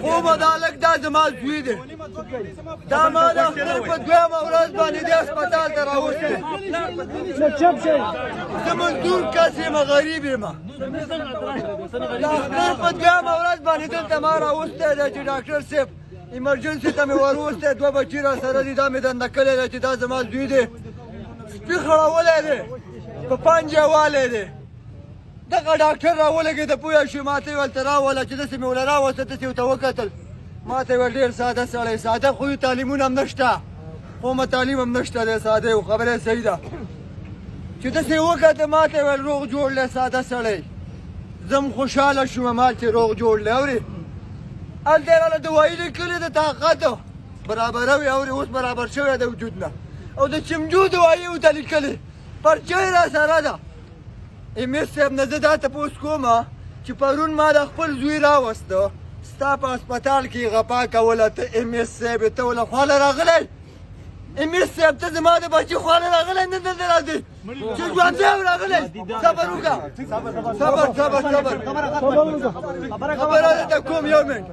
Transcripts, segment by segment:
خوب عدالت دا زما زوی دی دا ما د اختر په دویمه ورځ باندې د هسپتال ته راوستی زه مزدور کس یم غریب یم د اختر په دویمه ورځ باندې دلته ما راوستی دی چې ډاکټر صاحب ایمرجنسي ته مې وروستی دوه بچي راسره دي دا مې دنده کړی دی چې دا زما زوی دی سپي خړولی دی په پنجه والی دی دغه ډاکټر راولګېده پوه شو ما ته یې ویل ته راوله چې داسې مې ورله راوسته داسې ورته وکتل ما ته یې ویل ډېر ساده سړی ساده خو تعلیمونه هم نشته قومه تعلیم هم نشته دی ساده یو خبره صحیح ده چې داسې یې وکته ما ته یې ویل روغ جوړ دی ساده سړی زه خوشحاله شوم مال چې روغ جوړ دی اورې هلته یې راله دوایي لیکلې د طاقت برابروي اورې اوس برابر شوی د وجود نه او د چمجو دوایي ورته لیکلې پرچه یې راسره ده امیس صاحب نه زه دا تپوس کوم چې پرون ما د خپل زوی راوسته ستا په هسپتال کې غپا کوله ته امیس صاحب ته وله خواله راغلی امیس صاحب ته زما د بچي خواله راغلی نه دلته راځي چې ژوندی هم راغلی صبر وکړه صبر صبر صبر خبره درته کوم یو منټ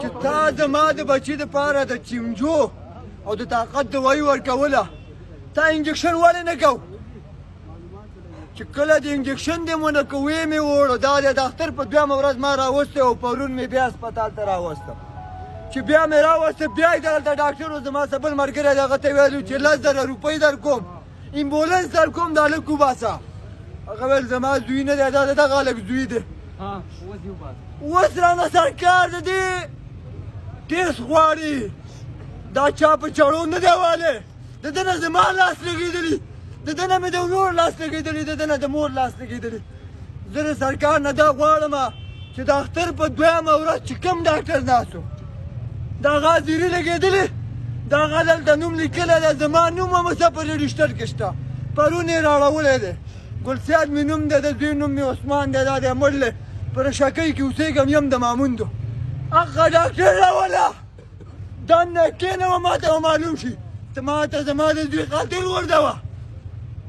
چې تا زما د بچي دپاره د چمجو او د طاقت دوایي ورکوله تا انجکشن ولې نه کو چې کله د انجکشن دې مونه که ویې مې وړو دا د اختر په دویمه ورځ ما راوستی او پرون مې بیا هسپتال ته راوستم چې بیا مې راوسته بیا یې دلته ډاکټر زما څه بل ملګری دی هغه ته ویلو چې 10,000 روپۍ در کوم امبولانس در کوم دا هلک وباسه هغه ویل زما زوی نه دی دا د دغه هلک زوی دی اوس رانه سرکار د دې ټیسټ غواړي دا چا په چړو نه دی والی د ده نه زما لاس لګېدلي د ده نه مې د ورور لاس لګېدلي د ده نه د مور لاس لګېدلي زه د سرکار نه دا غواړم چې د اختر په دویمه ورځ چې کوم ډاکټر ناست و د هغه زیري لګېدلي د هغه دلته نوم لیکلی دی زما نوم هم څه په رجسټر کې شته پرون یې راړولی دی ګلسیاد مې نوم دی د دوی نوم مې عثمان دی دا دی مړ دی په رشکۍ کې اوسېږم یم د مامون دو هغه ډاکټر راوله دننه کېنوه ما ته به معلوم شي ته ما ته زما د دوی قاتل ورده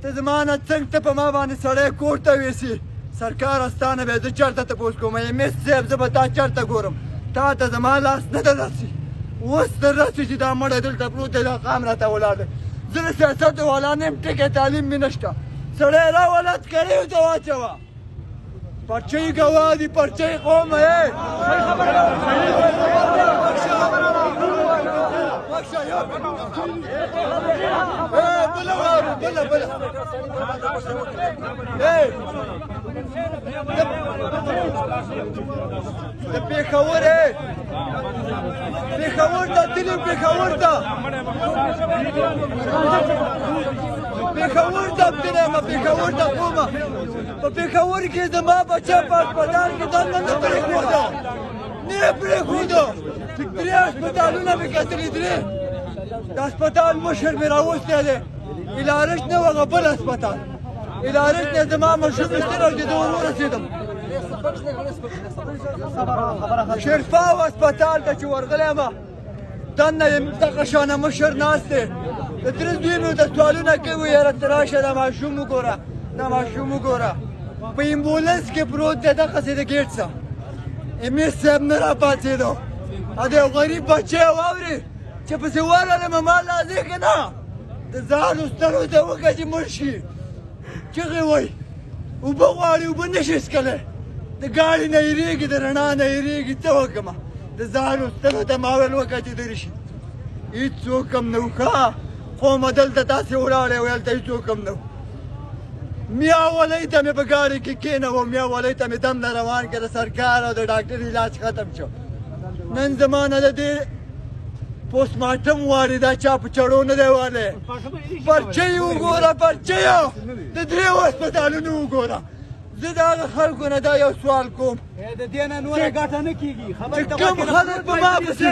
ته زما نه څنګ ته په ما باندې سړی کور ته ویسي سرکار استانه به زه چېرته تپوس کوم امیس صاحب زه به تا چېرته ګورم تا ته زما لاس نه ده رسي اوس ته رسي چې دا مړی دلته پروت دی دا قام راته ولاړ دی زه د سیاست والا نه یم ټکی تعلیم مې نشته سړی راولد کړی ته واچوه پرچۍ ګواه دي پرچۍ قوم د پېښور پېښور ته تلیم پېښور ته پېښور ته تلیم پېښور ته کومه په پېښور کې زما بچه په هسپتال کې دننه نه پرېښوده نه یې پرېښوده 3 هسپتالونه مې کتلي 3 د هسپتال مشر مې راوستی دی الارش نه و هغه بل هسپتال الارش نه زما مشر ایستلی او چې زه ورسېدم شرفاو هسپتال ته چې ورغلی یم دننه دغه شانه مشر ناست دی د تره زوی مې ورته سوالونه کوي یاره ته راشه دا ماشوم وګوره دا ماشوم وګوره په امبولانس کې پروت دی دغسې د ګیټ څه امیس صاحب نه راپاڅېدو او د یو غریب بچی واورې چې پسې ورغلم ما راځې که نه د ځان سترګو ته وکړه چې مړ شي چغې وایي اوبه غواړي اوبه نه شي څښلی د ګاډي نه هېرېږي د رڼا نه هېرېږي څه وکړمه د ځان سترګو ته ما ویل وکړه چې لرې شي هېڅوک هم نه و ښه قومه دلته تاسې ولاړی ویل ته هېڅوک هم نه و میا ولۍ ته مې په ګاډي کې کېنوم میا ولۍ ته مې دم نه روان کړه د سرکار او د ډاکټر علاج ختم شو نن زما نه د دې پوسټ مارټم غواړي دا چا په چړو نه دی والی پرچۍ وګوره پرچیو د 3 هسپتالونو وګوره زه د هغه خلکو نه دا یو سوال کوم د دې نه نوره ګټه نه کېږي چې کوم خلک په ما پسې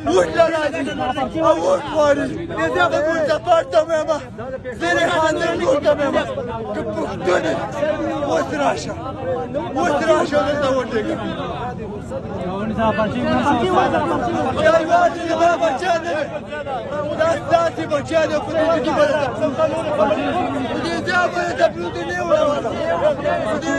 ووټ ته راځي او ووټ غواړي زه به ملتپال ته وایم زه ریحانه نور ته وایم که پښتون یې اوس راشه دلته ودرېږه دا یوازې زما بچیان نه دي دا ستاسې بچیان دي په دې کې به درته په دې ځای به درته پلوټې نه وړوله په دې